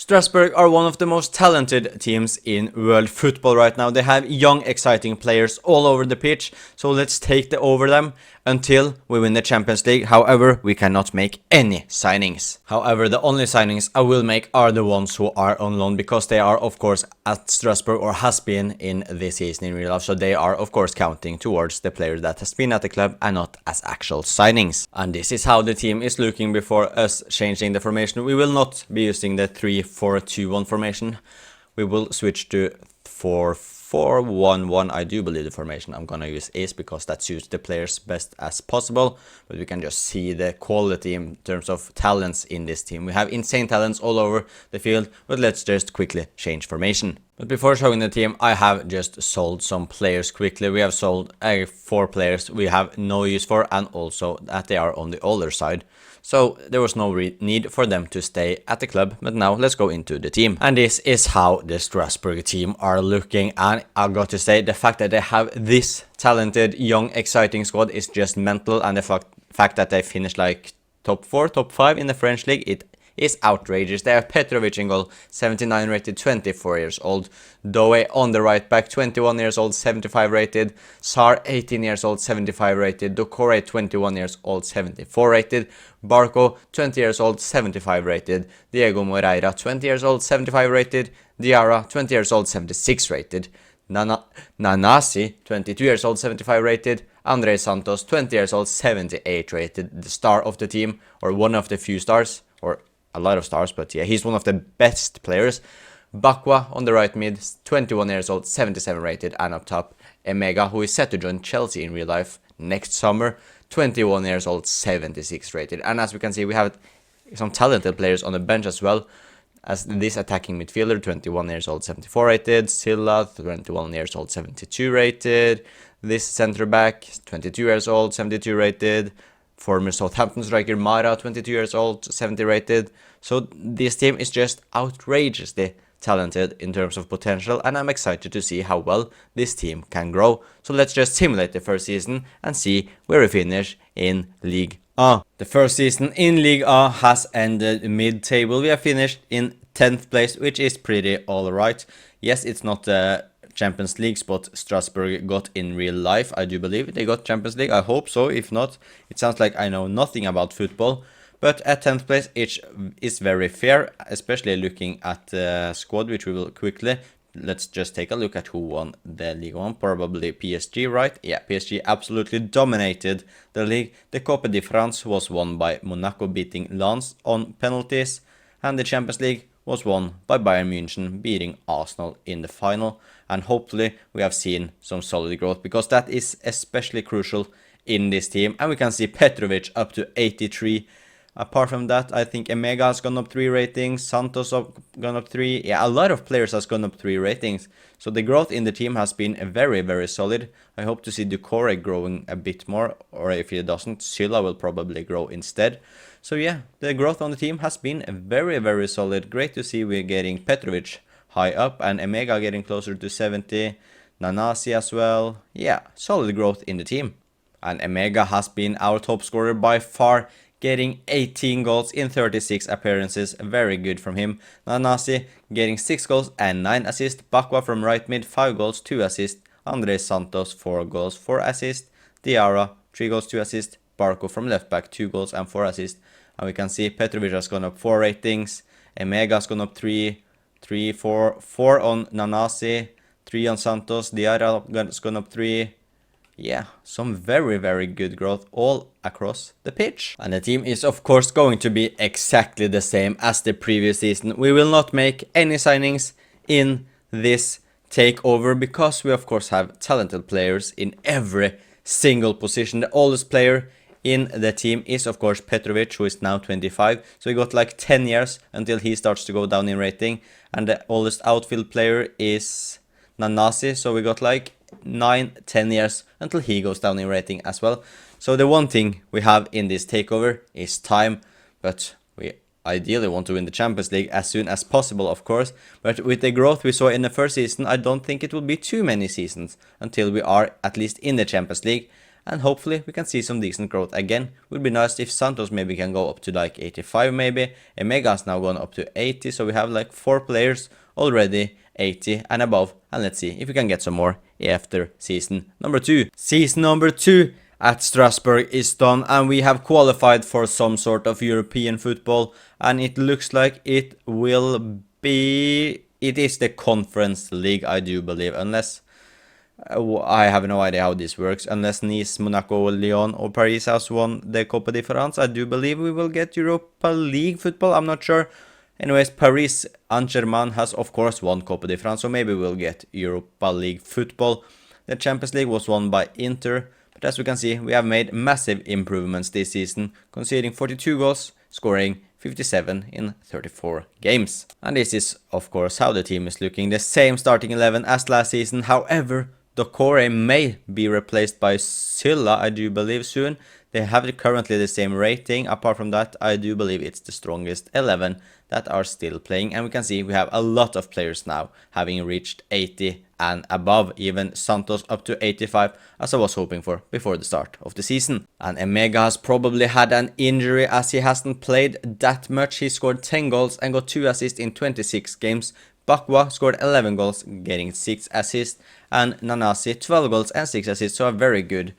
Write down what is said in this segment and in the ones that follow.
Strasbourg are one of the most talented teams in world football right now. They have young, exciting players all over the pitch, so let's take over them until we win the Champions League. However, we cannot make any signings. However, the only signings I will make are the ones who are on loan, because they are of course at Strasbourg or has been in this season in real life, so they are of course counting towards the player that has been at the club and not as actual signings. And this is how the team is looking before us changing the formation. We will not be using the 3-4-2-1 formation. We will switch to 4-4-1-1. I do believe the formation I'm gonna use is because that suits the players best as possible, but we can just see the quality in terms of talents in this team. We have insane talents all over the field, but let's just quickly change formation. But before showing the team, I have just sold some players quickly. We have sold 4 players we have no use for, and also that they are on the older side. So there was no need for them to stay at the club. But now let's go into the team. And this is how the Strasbourg team are looking. And I got to say, the fact that they have this talented, young, exciting squad is just mental. And the fact that they finished like top 4, top 5 in the French league, it is outrageous. They have Petrovic in goal, 79 rated, 24 years old. Doe on the right back, 21 years old, 75 rated. Sar, 18 years old, 75 rated. Tookover, 21 years old, 74 rated. Barco, 20 years old, 75 rated. Diego Moreira, 20 years old, 75 rated. Diarra, 20 years old, 76 rated. Nanasi, 22 years old, 75 rated. Andre Santos, 20 years old, 78 rated. The star of the team, or one of the few stars, or a lot of stars, but yeah, he's one of the best players. Bakwa on the right mid, 21 years old, 77 rated, and up top, Emega, who is set to join Chelsea in real life next summer, 21 years old, 76 rated. And as we can see, we have some talented players on the bench as well, as this attacking midfielder, 21 years old, 74 rated, Silla, 21 years old, 72 rated, this centre back, 22 years old, 72 rated, former Southampton striker Mara, 22 years old, 70 rated. So this team is just outrageously talented in terms of potential, and I'm excited to see how well this team can grow. So let's just simulate the first season and see where we finish in Ligue 1. The first season in Ligue 1 has ended mid-table. We have finished in 10th place, which is pretty alright. Yes, it's not the Champions League spot Strasbourg got in real life. I do believe they got Champions League. I hope so. If not, it sounds like I know nothing about football. But at 10th place, it is very fair, especially looking at the squad, which we will quickly. Let's just take a look at who won the Ligue 1. Probably PSG, right? Yeah, PSG absolutely dominated the league. The Coupe de France was won by Monaco beating Lens on penalties. And the Champions League was won by Bayern München beating Arsenal in the final. And hopefully we have seen some solid growth, because that is especially crucial in this team. And we can see Petrovic up to 83. Apart from that, I think Emega has gone up 3 ratings, Santos has gone up 3. Yeah, a lot of players has gone up 3 ratings. So the growth in the team has been very, very solid. I hope to see Tookover growing a bit more, or if he doesn't, Silla will probably grow instead. So yeah, the growth on the team has been very, very solid. Great to see we're getting Petrovic high up and Emega getting closer to 70. Nanasi as well. Yeah, solid growth in the team. And Emega has been our top scorer by far, getting 18 goals in 36 appearances. Very good from him. Nanasi getting 6 goals and 9 assists. Bakwa from right mid, 5 goals, 2 assists. Andre Santos, 4 goals, 4 assists. Diarra, 3 goals, 2 assists. Barco from left back, 2 goals and 4 assists. And we can see Petrovic has gone up 4 ratings. Emega has gone up 3, 4 on Nanasi, 3 on Santos. Diarra has gone up 3. Yeah, some very, very good growth all across the pitch. And the team is of course going to be exactly the same as the previous season. We will not make any signings in this takeover, because we of course have talented players in every single position. The oldest player in the team is of course Petrovic, who is now 25. So we got like 10 years until he starts to go down in rating. And the oldest outfield player is Nanasi. So we got like 9-10 years until he goes down in rating as well. So the one thing we have in this takeover is time, but we ideally want to win the Champions League as soon as possible, of course. But with the growth we saw in the first season, I don't think it will be too many seasons until we are at least in the Champions League. and hopefully we can see some decent growth again. Would be nice if Santos maybe can go up to like 85 maybe. Emega's now gone up to 80, so we have like 4 players already 80 and above, and let's see if we can get some more after season number 2. Season number 2 at Strasbourg is done, and we have qualified for some sort of European football, and it looks like it is the Conference League, I do believe, unless I have no idea how this works, unless Nice, Monaco, Lyon or Paris has won the Copa de France. I do believe we will get Europa League football, I'm not sure. Anyways, Paris Saint-Germain has of course won Copa de France, so maybe we'll get Europa League football. The Champions League was won by Inter, but as we can see, we have made massive improvements this season, conceding 42 goals, scoring 57 in 34 games. And this is of course how the team is looking, the same starting 11 as last season. However, Tookover may be replaced by Sylla, I do believe, soon. They have currently the same rating. Apart from that, I do believe it's the strongest 11 that are still playing. And we can see we have a lot of players now having reached 80 and above. Even Santos up to 85, as I was hoping for before the start of the season. And Emega has probably had an injury as he hasn't played that much. He scored 10 goals and got 2 assists in 26 games. Bakwa scored 11 goals, getting 6 assists, and Nanasi 12 goals and 6 assists, so a very good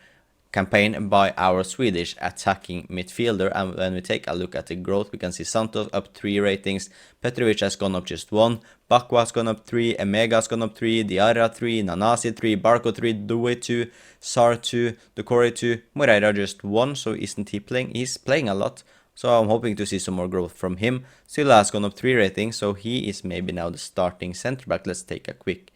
campaign by our Swedish attacking midfielder. And when we take a look at the growth, we can see Santos up 3 ratings, Petrovic has gone up just 1, Bakwa has gone up 3, Emega has gone up 3, Diarra 3, Nanasi 3, Barco 3, Due 2, Sar 2, Ducore 2, Moreira just 1, so isn't he playing? He's playing a lot. So I'm hoping to see some more growth from him. Sylla has gone up 3 ratings, so he is maybe now the starting centre back. Let's take a quick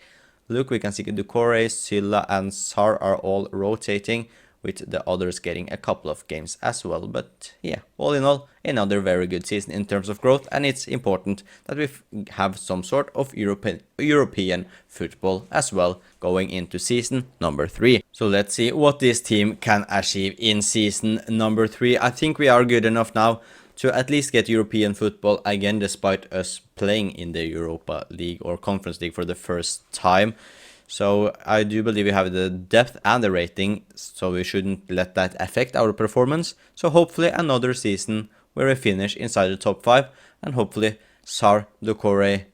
look. We can see Ducore, Sylla and Sar are all rotating, with the others getting a couple of games as well. But yeah, all in all, another very good season in terms of growth, and it's important that we have some sort of European football as well going into season number 3. So let's see what this team can achieve in season number 3. I think we are good enough now to at least get European football again, despite us playing in the Europa League or Conference League for the first time. So I do believe we have the depth and the rating, so we shouldn't let that affect our performance. So hopefully another season where we finish inside the top 5, and hopefully Sar, Ducore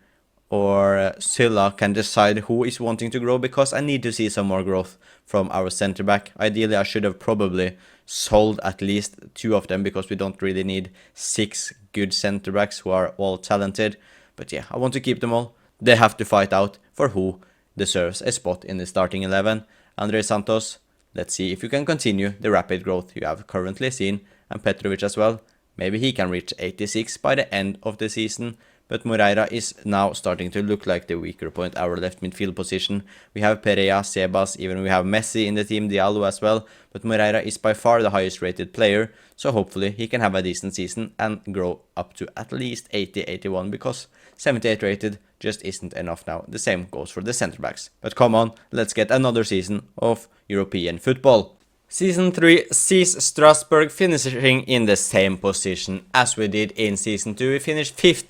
or Sylla can decide who is wanting to grow, because I need to see some more growth from our centre back. Ideally I should have probably sold at least 2 of them, because we don't really need 6 good centre backs who are all talented. But yeah, I want to keep them all. They have to fight out for who deserves a spot in the starting 11. Andre Santos, let's see if you can continue the rapid growth you have currently seen, and Petrovic as well. Maybe he can reach 86 by the end of the season. But Moreira is now starting to look like the weaker point, our left midfield position. We have Pereira, Sebas, even we have Messi in the team, Diallo as well. But Moreira is by far the highest rated player, so hopefully he can have a decent season and grow up to at least 80, 81, because 78 rated just isn't enough now. The same goes for the centre backs. But come on, let's get another season of European football. Season 3 sees Strasbourg finishing in the same position as we did in Season 2. We finished 5th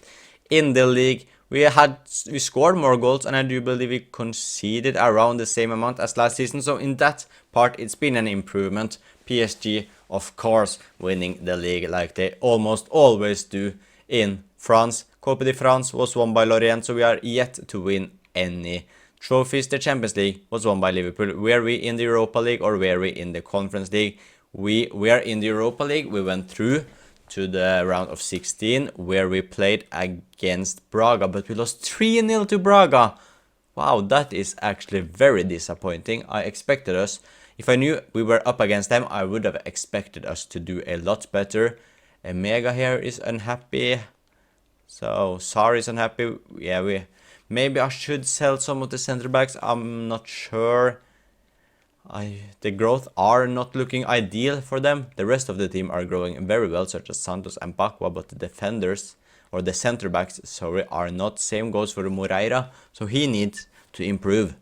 in the league. We scored more goals, and I do believe we conceded around the same amount as last season. So in that part, it's been an improvement. PSG, of course, winning the league like they almost always do in France. Copa de France was won by Lorient, so we are yet to win any trophies. The Champions League was won by Liverpool. Were we in the Europa League or were we in the Conference League? We were in the Europa League. We went through to the round of 16 where we played against Braga, but we lost 3-0 to Braga. Wow, that is actually very disappointing. I expected us, if I knew we were up against them, I would have expected us to do a lot better. Mega here is unhappy. So Sar is unhappy. Yeah, maybe I should sell some of the center backs. I'm not sure. The growth are not looking ideal for them. The rest of the team are growing very well, such as Santos and Bakwa, but the defenders or the center backs, sorry, are not. Same goes for Moreira, so he needs to improve.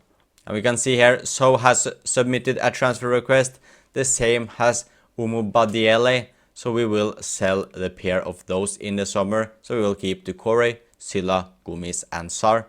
And we can see here, So has submitted a transfer request. The same has Umu Badiele. So we will sell the pair of those in the summer. So we will keep Ducore, Sylla, Gumis and Sar.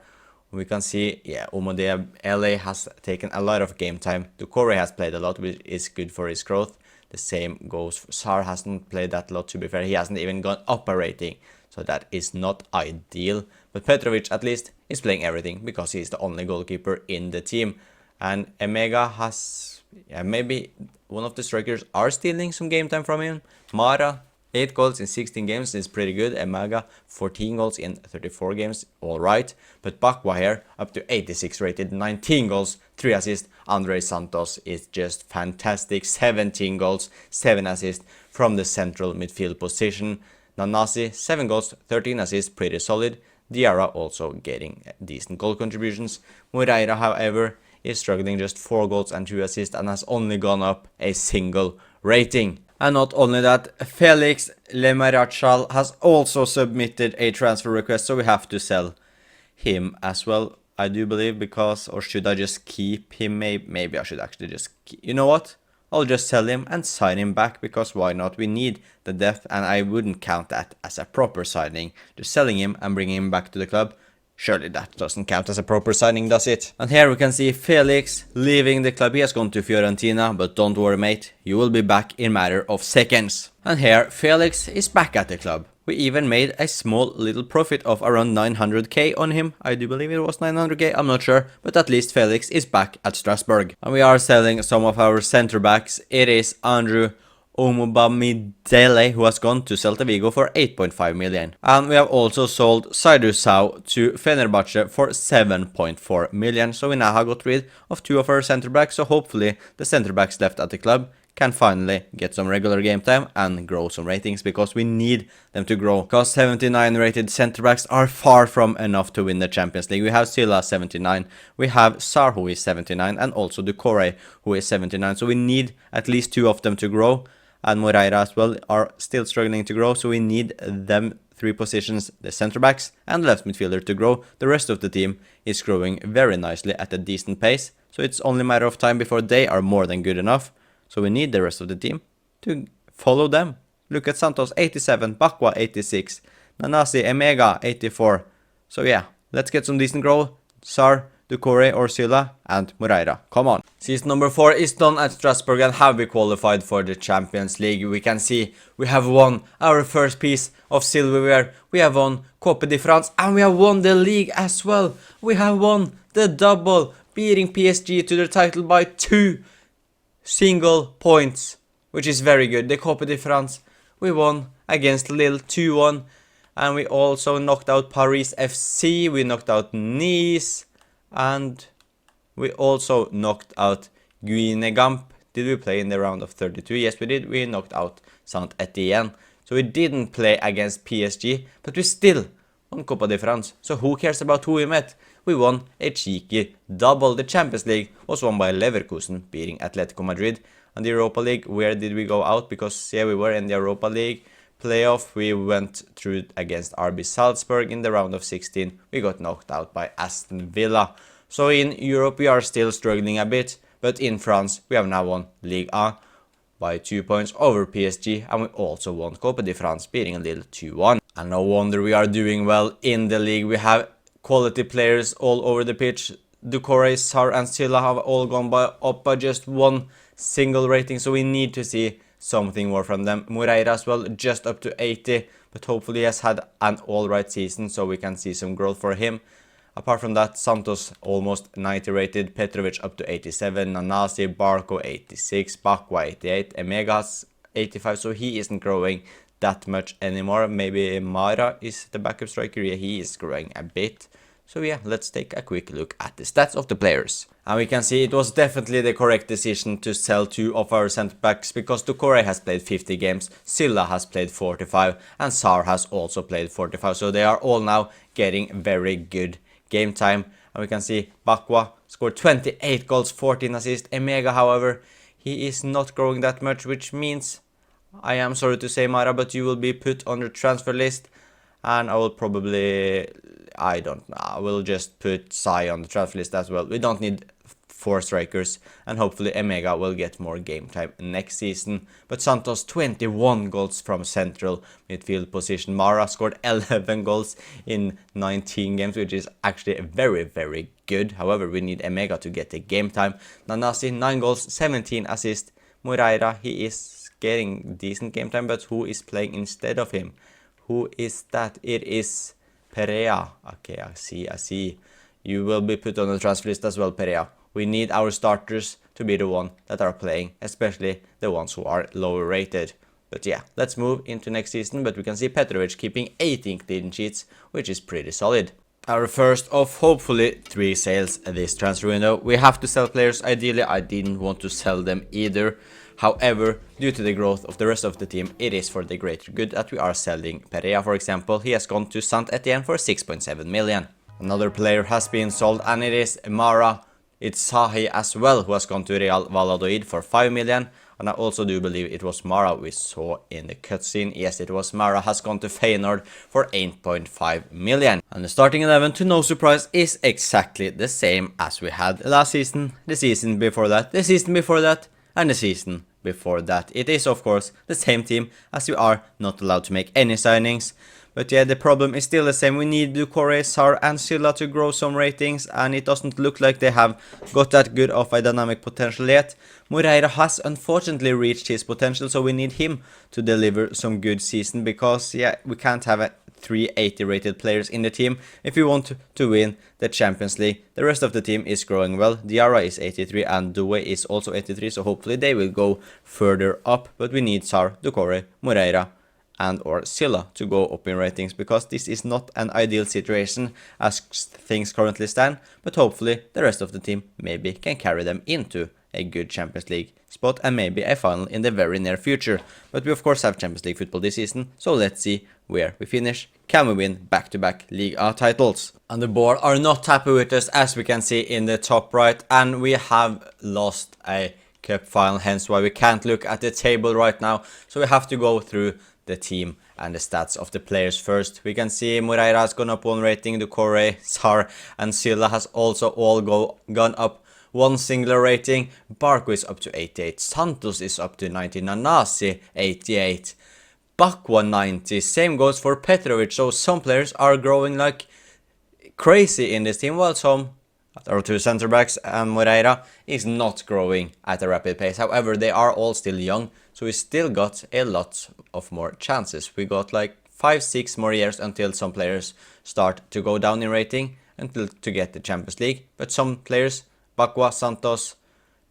We can see, yeah, Umode LA has taken a lot of game time. Tookover has played a lot, which is good for his growth. The same goes for Sar, hasn't played that lot, to be fair. He hasn't even gone up a rating, so that is not ideal. But Petrovic at least is playing everything because he's the only goalkeeper in the team. And Emega has, yeah, maybe one of the strikers are stealing some game time from him. Mara, 8 goals in 16 games is pretty good. Emega, 14 goals in 34 games, alright. But Bakwa here, up to 86 rated, 19 goals, 3 assists. Andre Santos is just fantastic, 17 goals, 7 assists from the central midfield position. Nanasi, 7 goals, 13 assists, pretty solid. Diarra also getting decent goal contributions. Moreira, however, is struggling, just 4 goals and 2 assists and has only gone up a single rating. And not only that, Felix Lemarachal has also submitted a transfer request, so we have to sell him as well, I do believe, because, or should I just keep him? Maybe I should actually just keep, you know what? I'll just sell him and sign him back, because why not? We need the depth, and I wouldn't count that as a proper signing. Just selling him and bringing him back to the club. Surely that doesn't count as a proper signing, does it? And here we can see Felix leaving the club. He has gone to Fiorentina, but don't worry, mate. You will be back in a matter of seconds. And here Felix is back at the club. We even made a small little profit of around 900k on him. I do believe it was 900k, I'm not sure. But at least Felix is back at Strasbourg. And we are selling some of our centre backs. It is Andrew Omobamidele, who has gone to Celta Vigo for 8.5 million. And we have also sold Saidu Sao to Fenerbahce for 7.4 million. So we now have got rid of 2 of our centre backs. So hopefully the centre backs left at the club can finally get some regular game time and grow some ratings, because we need them to grow. Because 79 rated centre backs are far from enough to win the Champions League. We have Silla 79, we have Sar who is 79, and also Ducore who is 79. So we need at least 2 of them to grow. And Moreira as well are still struggling to grow, so we need them 3 positions, the centre backs and the left midfielder, to grow. The rest of the team is growing very nicely at a decent pace, so it's only a matter of time before they are more than good enough. So we need the rest of the team to follow them. Look at Santos, 87, Bakwa 86, Nanasi, Emega 84. So yeah, let's get some decent growth. Sar, Ducore, Orsula and Moreira. Come on. Season number 4 is done at Strasbourg, and have we qualified for the Champions League. We can see we have won our first piece of silverware. We have won Coupe de France, and we have won the league as well. We have won the double, beating PSG to the title by 2 single points, which is very good. The Coupe de France, we won against Lille 2-1, and we also knocked out Paris FC, we knocked out Nice, and we also knocked out Guingamp. Did we play in the round of 32? Yes, we did. We knocked out Saint Etienne. So we didn't play against PSG, but we still won Copa de France. So who cares about who we met? We won a cheeky double. The Champions League was won by Leverkusen, beating Atletico Madrid. And the Europa League, where did we go out? Because yeah, we were in the Europa League playoff. We went through against RB Salzburg in the round of 16. We got knocked out by Aston Villa. So in Europe we are still struggling a bit, but in France we have now won Ligue 1 by 2 points over PSG, and we also won Coupe de France, beating Lille 2-1. And no wonder we are doing well in the league. We have quality players all over the pitch. Ducore, Sar and Silla have all gone up by just 1 single rating, so we need to see something more from them. Moreira as well, just up to 80, but hopefully he has had an alright season, so we can see some growth for him. Apart from that, Santos almost 90 rated, Petrovic up to 87, Nanasi, Barco 86, Bakwa 88, Emegas 85, so he isn't growing that much anymore. Maybe Mara is the backup striker, yeah, he is growing a bit. So yeah, let's take a quick look at the stats of the players. And we can see it was definitely the correct decision to sell 2 of our centre backs, because Ducore has played 50 games, Silla has played 45, and Sar has also played 45. So they are all now getting very good game time. And we can see Bakwa scored 28 goals, 14 assists. Emega, however, he is not growing that much, which means, I am sorry to say, Mara, but you will be put on the transfer list. And I will probably, I don't know, I will just put Sai on the transfer list as well. We don't need 4 strikers, and hopefully Emega will get more game time next season. But Santos 21 goals from central midfield position. Mara scored 11 goals in 19 games, which is actually very, very good. However, we need Emega to get the game time. Nanasi 9 goals, 17 assists. Moreira, he is getting decent game time, but who is playing instead of him? Who is that? It is Perea. Okay, I see. You will be put on the transfer list as well, Perea. We need our starters to be the one that are playing, especially the ones who are lower rated. But yeah, let's move into next season, but we can see Petrovic keeping 18 clean sheets, which is pretty solid. Our first of hopefully 3 sales this transfer window. We have to sell players. Ideally, I didn't want to sell them either. However, due to the growth of the rest of the team, it is for the greater good that we are selling Perea, for example. He has gone to Saint Etienne for 6.7 million. Another player has been sold, and it is Mara. It's Sahi as well, who has gone to Real Valladolid for 5 million. And I also do believe it was Mara we saw in the cutscene. Yes, it was Mara, has gone to Feyenoord for 8.5 million. And the starting 11, to no surprise, is exactly the same as we had last season, the season before that, the season before that, and the season before that. It is, of course, the same team, as we are not allowed to make any signings. But yeah, the problem is still the same. We need Tookover, Sar and Silla to grow some ratings, and it doesn't look like they have got that good of a dynamic potential yet. Moreira has unfortunately reached his potential, so we need him to deliver some good season, because yeah, we can't have 380 rated players in the team if we want to win the Champions League. The rest of the team is growing well. Diarra is 83 and Due is also 83, so hopefully they will go further up. But we need Sar, Tookover, Moreira and or Silla to go up in ratings, because this is not an ideal situation as things currently stand, but hopefully the rest of the team maybe can carry them into a good Champions League spot and maybe a final in the very near future. But we of course have Champions League football this season, so let's see where we finish. Can we win back-to-back Ligue A titles? And the board are not happy with us, as we can see in the top right, and we have lost a cup final, hence why we can't look at the table right now. So we have to go through the team and the stats of the players first. We can see Moreira has gone up 1 rating, Tookover, Sar and Silla has also all gone up 1 singular rating. Barco is up to 88, Santos is up to 90, Nanasi 88, Bakwa 90, same goes for Petrovic. So some players are growing like crazy in this team, while some, our 2 center backs and Moreira, is not growing at a rapid pace. However, they are all still young, so we still got a lot of more chances. We got like 5-6 more years until some players start to go down in rating until to get the Champions League. But some players, Bakwa, Santos,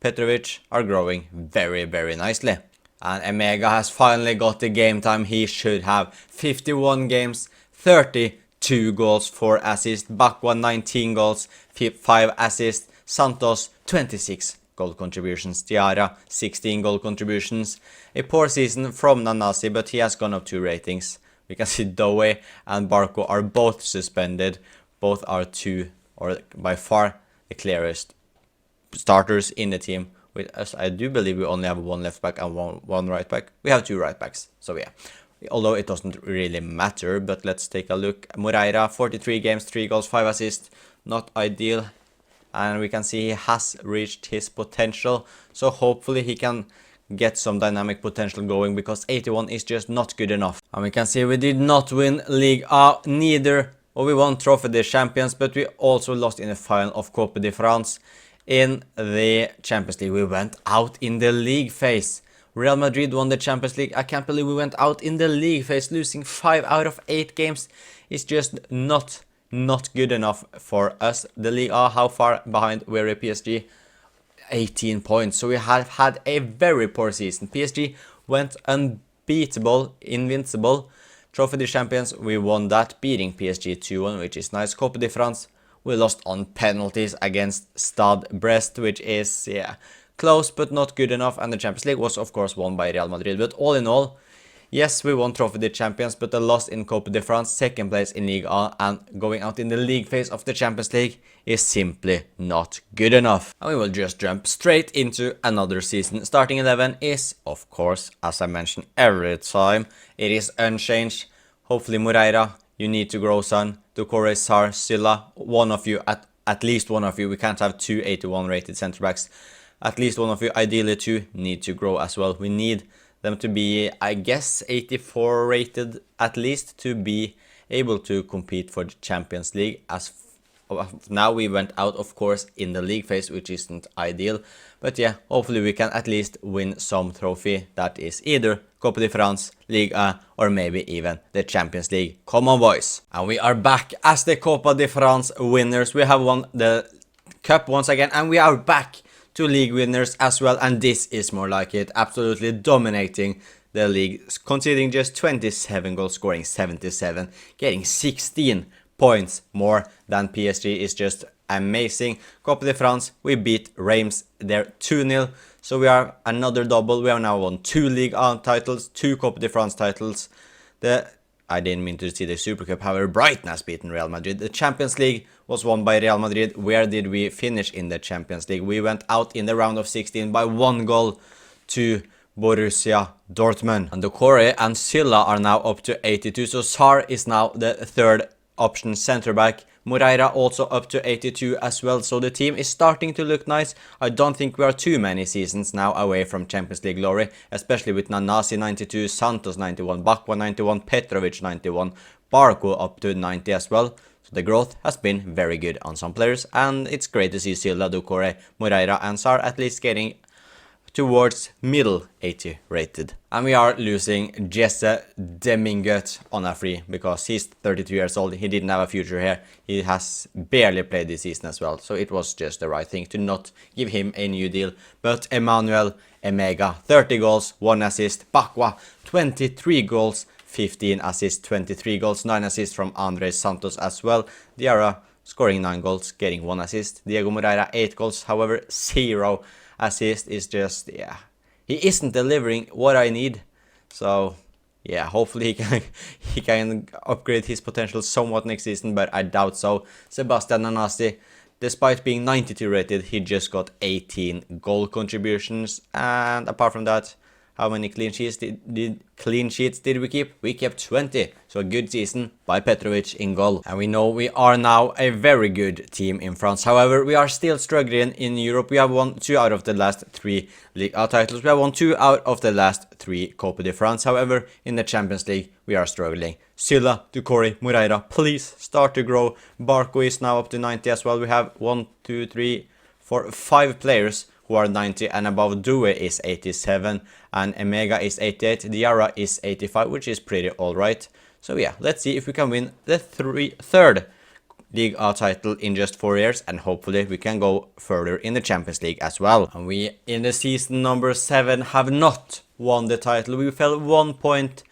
Petrovic, are growing very, very nicely. And Emega has finally got the game time he should have. 51 games, 32 goals, 4 assists. Bakwa 19 goals, 5 assists. Santos 26 goal contributions. Diarra 16 goal contributions. A poor season from Nanasi, but he has gone up 2 ratings. We can see Doe and Barco are both suspended. Both are 2, or by far the clearest starters in the team. With us, I do believe we only have 1 left back and one right back. We have 2 right backs, so yeah. Although it doesn't really matter, but let's take a look. Moreira, 43 games, 3 goals, 5 assists. Not ideal. And we can see he has reached his potential. So hopefully he can get some dynamic potential going, because 81 is just not good enough. And we can see we did not win Ligue A neither. Or we won Trophy des Champions, but we also lost in the final of Coupe de France. In the Champions League, we went out in the league phase. Real Madrid won the Champions League. I can't believe we went out in the league phase. Losing 5 out of 8 games is just not good enough for us. The Ligue A, how far behind were PSG? 18 points. So we have had a very poor season. PSG went unbeatable, invincible. Trophy des Champions, we won that, beating PSG 2-1, which is nice. Coupe de France, we lost on penalties against Stade Brest, which is, yeah, close but not good enough. And the Champions League was, of course, won by Real Madrid. But all in all, yes, we won Trophy des Champions, but the loss in Coupe de France, 2nd place in Ligue A, and going out in the league phase of the Champions League is simply not good enough. And we will just jump straight into another season. Starting 11 is, of course, as I mention every time, it is unchanged. Hopefully Moreira, you need to grow, son. Tookover, Sar, Silla, one of you at at least one of you. We can't have two 81 rated center backs. At least one of you, ideally two, need to grow as well. We need them to be, I guess, 84 rated at least to be able to compete for the Champions League. As now we went out, of course, in the league phase, which isn't ideal. But yeah, hopefully we can at least win some trophy that is either Coupe de France, Ligue 1, or maybe even the Champions League. Come on, boys. And we are back as the Coupe de France winners. We have won the cup once again, and we are back to league winners as well. And this is more like it. Absolutely dominating the league, conceding just 27 goals, scoring 77, getting 16 points more than PSG is just amazing. Coupe de France, we beat Reims there 2-0. So we are another double. We have now won 2 Ligue 1 titles, 2 Coupe de France titles. I didn't mean to see the Super Cup. However, Brighton has beaten Real Madrid. The Champions League was won by Real Madrid. Where did we finish in the Champions League? We went out in the round of 16 by 1 goal to Borussia Dortmund. And Tookover and Silla are now up to 82. So Sar is now the third option center back. Moreira also up to 82 as well. So the team is starting to look nice. I don't think we are too many seasons now away from Champions League glory, especially with Nanasi 92, Santos 91, Bakwa 91, Petrovic 91, Barco up to 90 as well. So the growth has been very good on some players, and it's great to see Silla, Tookover, Moreira and Sar at least getting towards middle 80 rated. And we are losing Jesse Demingut on a free because he's 32 years old. He didn't have a future here. He has barely played this season as well. So it was just the right thing to not give him a new deal. But Emmanuel Emega, 30 goals, 1 assist. Bakwa, 23 goals, 15 assists, 23 goals, 9 assists from Andres Santos as well. Diarra scoring 9 goals, getting 1 assist. Diego Moreira, 8 goals, however, 0 assist is just, yeah, he isn't delivering what I need. So yeah, hopefully he can upgrade his potential somewhat next season, but I doubt so. Sebastian Nanasi, despite being 92 rated, he just got 18 goal contributions, and apart from that, how many clean sheets did we keep? We kept 20. So a good season by Petrovic in goal. And we know we are now a very good team in France. However, we are still struggling in Europe. We have won 2 out of the last 3 Ligue 1 titles. We have won 2 out of the last 3 Coupe de France. However, in the Champions League, we are struggling. Silla, Tookover, Moreira, please start to grow. Barco is now up to 90 as well. We have 1, 2, 3, 4, 5 players who are 90 and above. Due is 87 and Emega is 88. Diarra is 85, which is pretty alright. So yeah, let's see if we can win the third Ligue 1 title in just 4 years, and hopefully we can go further in the Champions League as well. And we, in the season number 7, have not won the title. We fell 1 point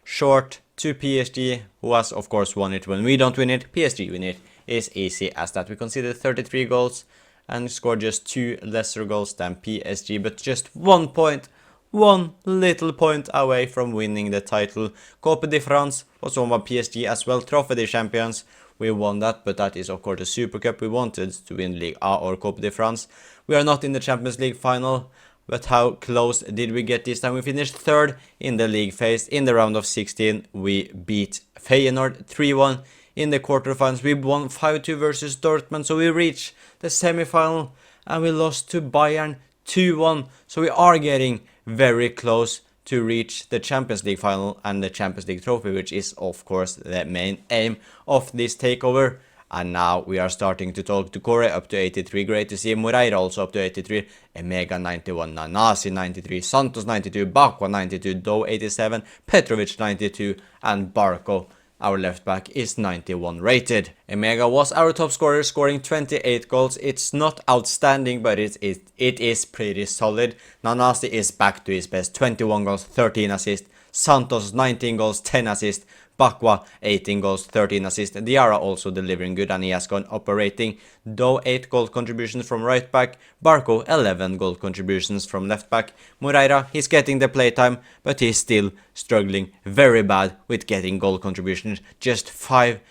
short to PSG, who has of course won it. When we don't win it, PSG win it. It's easy as that. We conceded 33 goals and scored just 2 lesser goals than PSG, but just 1 point, 1 little point away from winning the title. Coupe de France was won by PSG as well. Trophée des Champions, we won that, but that is of course the Super Cup. We wanted to win Ligue 1 or Coupe de France. We are not in the Champions League final, but how close did we get this time? We finished 3rd in the league phase. In the round of 16, we beat Feyenoord 3-1. In the quarterfinals, we won 5-2 versus Dortmund, so we reached the semi-final, and we lost to Bayern 2-1. So we are getting very close to reach the Champions League final and the Champions League trophy, which is of course the main aim of this takeover. And now we are starting to talk to Tookover up to 83. Great to see Moreira also up to 83. Emega 91, Nanasi 93, Santos 92, Bakwa 92, Doe 87, Petrovic 92, and Barco, our left back, is 91 rated. Emega was our top scorer, scoring 28 goals. It's not outstanding, but it is pretty solid. Nanasi is back to his best, 21 goals, 13 assists. Santos 19 goals, 10 assists. Bakwa 18 goals, 13 assists. Diarra also delivering good, and he has gone up a rating. Doe 8 goal contributions from right back. Barco 11 goal contributions from left back. Moreira, he's getting the playtime, but he's still struggling very bad with getting goal contributions. Just 5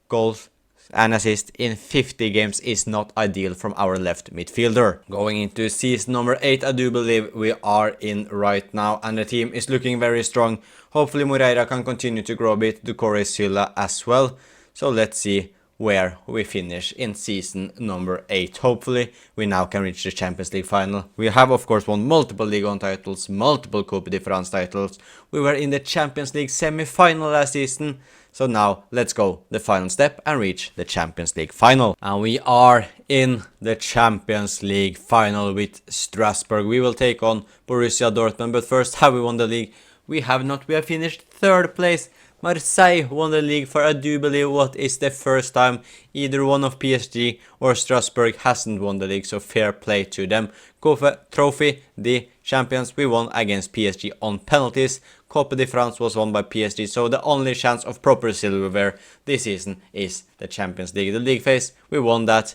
goals and assist in 50 games is not ideal from our left midfielder. Going into season number 8, I do believe we are in right now, and the team is looking very strong. Hopefully Moreira can continue to grow a bit, Tookover, Silla as well. So let's see where we finish in season number 8. Hopefully, we now can reach the Champions League final. We have, of course, won multiple Ligue 1 titles, multiple Coupe de France titles. We were in the Champions League semi-final last season. So now, let's go the final step and reach the Champions League final. And we are in the Champions League final with Strasbourg. We will take on Borussia Dortmund. But first, have we won the league? We have not. We have finished 3rd place. Marseille won the league for, I do believe, what is the first time either one of PSG or Strasbourg hasn't won the league, so fair play to them. Coupe Trophy, the champions, we won against PSG on penalties. Coupe de France was won by PSG, so the only chance of proper silverware this season is the Champions League. The league phase, we won that.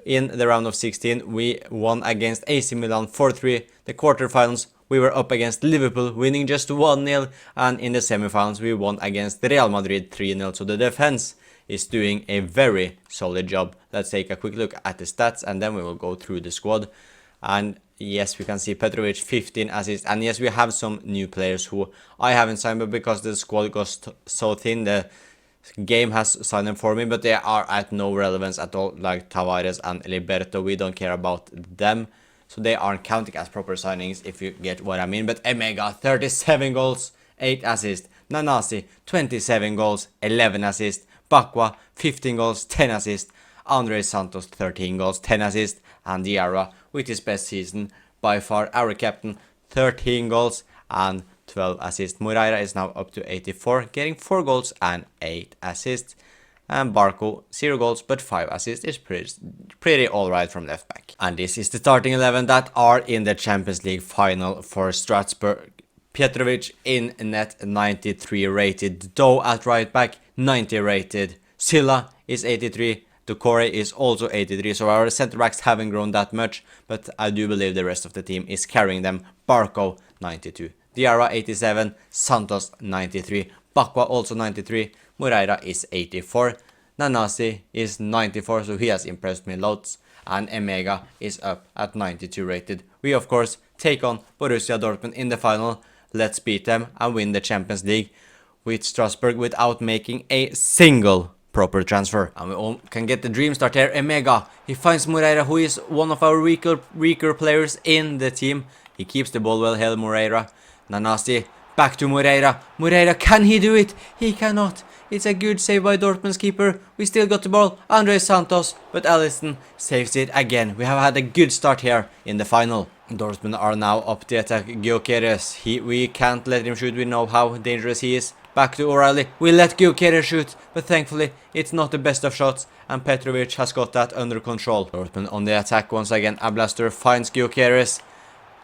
In the round of 16, we won against AC Milan 4-3. The quarterfinals, we were up against Liverpool, winning just 1-0, and in the semifinals we won against Real Madrid 3-0, so the defense is doing a very solid job. Let's take a quick look at the stats and then we will go through the squad. And yes, we can see Petrovic 15 assists, and yes, we have some new players who I haven't signed, but because the squad goes so thin, the game has signed them for me, but they are at no relevance at all, like Tavares and Liberto. We don't care about them. So they aren't counting as proper signings, if you get what I mean. But Emega, 37 goals, 8 assists. Nanasi, 27 goals, 11 assists. Bakwa, 15 goals, 10 assists. Andre Santos, 13 goals, 10 assists. And Diarra, with his best season by far, our captain, 13 goals and 12 assists. Moreira is now up to 84, getting 4 goals and 8 assists. And Barco, 0 goals but 5 assists is pretty alright from left back. And this is the starting 11 that are in the Champions League final for Strasbourg. Petrovic in net, 93 rated. Doe at right back, 90 rated. Silla is 83. Tookover is also 83. So our centre backs haven't grown that much, but I do believe the rest of the team is carrying them. Barco, 92. Diarra, 87. Santos, 93. Bakwa also 93. Moreira is 84. Nanasi is 94, so he has impressed me loads. And Emega is up at 92 rated. We of course take on Borussia Dortmund in the final. Let's beat them and win the Champions League with Strasbourg without making a single proper transfer. And we all can get the dream start here. Emega, he finds Moreira, who is one of our weaker players in the team. He keeps the ball well held, Moreira. Nanasi, back to Moreira. Moreira, can he do it? He cannot. It's a good save by Dortmund's keeper. We still got the ball. Andre Santos, but Alisson saves it again. We have had a good start here in the final. Dortmund are now up the attack. Gyökeres, we can't let him shoot. We know how dangerous he is. Back to O'Reilly. We let Gyökeres shoot, but thankfully it's not the best of shots, and Petrovic has got that under control. Dortmund on the attack once again. Ablaster finds Gyökeres.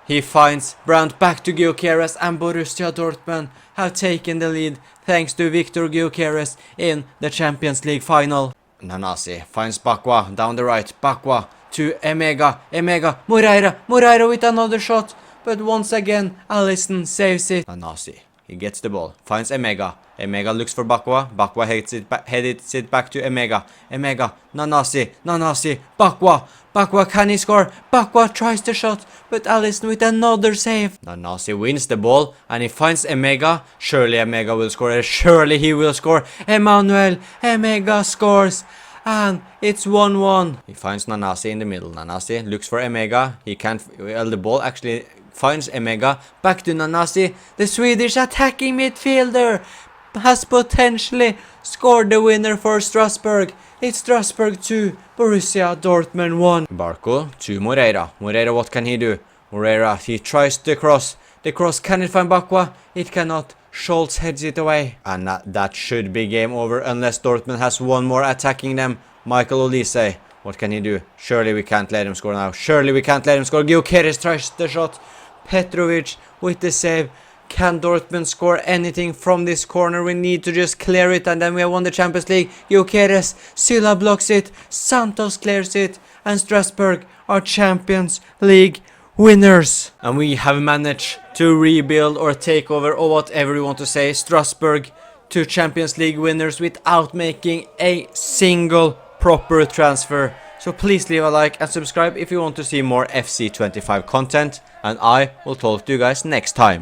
He finds Brandt, back to Gyökeres, and Borussia Dortmund have taken the lead thanks to Victor Gyökeres in the Champions League final. Nanasi finds Bakwa down the right. Bakwa to Emega. Emega, Moreira with another shot, but once again Alisson saves it. Nanasi, he gets the ball, finds Emega. Emega looks for Bakwa. Bakwa heads it back to Emega. Emega, Nanasi, Bakwa. Bakwa, can he score? Bakwa tries the shot, but Alisson with another save. Nanasi wins the ball and he finds Emega. Surely Emega will score. Surely he will score. Emega scores. And it's 1-1. He finds Nanasi in the middle. Nanasi looks for Emega. He can't. Well, the ball actually finds Emega. Back to Nanasi. The Swedish attacking midfielder has potentially scored the winner for Strasbourg. It's Strasbourg 2, Borussia Dortmund 1. Barco to Moreira. Moreira, what can he do? Moreira, he tries the cross. The cross, can it find Bakwa? It cannot. Schultz heads it away. And that should be game over unless Dortmund has one more attacking them. Michael Olise, what can he do? Surely we can't let him score now. Surely we can't let him score. Gyökeres tries the shot. Petrovic with the save. Can Dortmund score anything from this corner? We need to just clear it and then we have won the Champions League. Gyökeres, Silla blocks it, Santos clears it, and Strasbourg are Champions League winners. And we have managed to rebuild or take over, or whatever you want to say, Strasbourg to Champions League winners without making a single proper transfer. So please leave a like and subscribe if you want to see more FC25 content, and I will talk to you guys next time.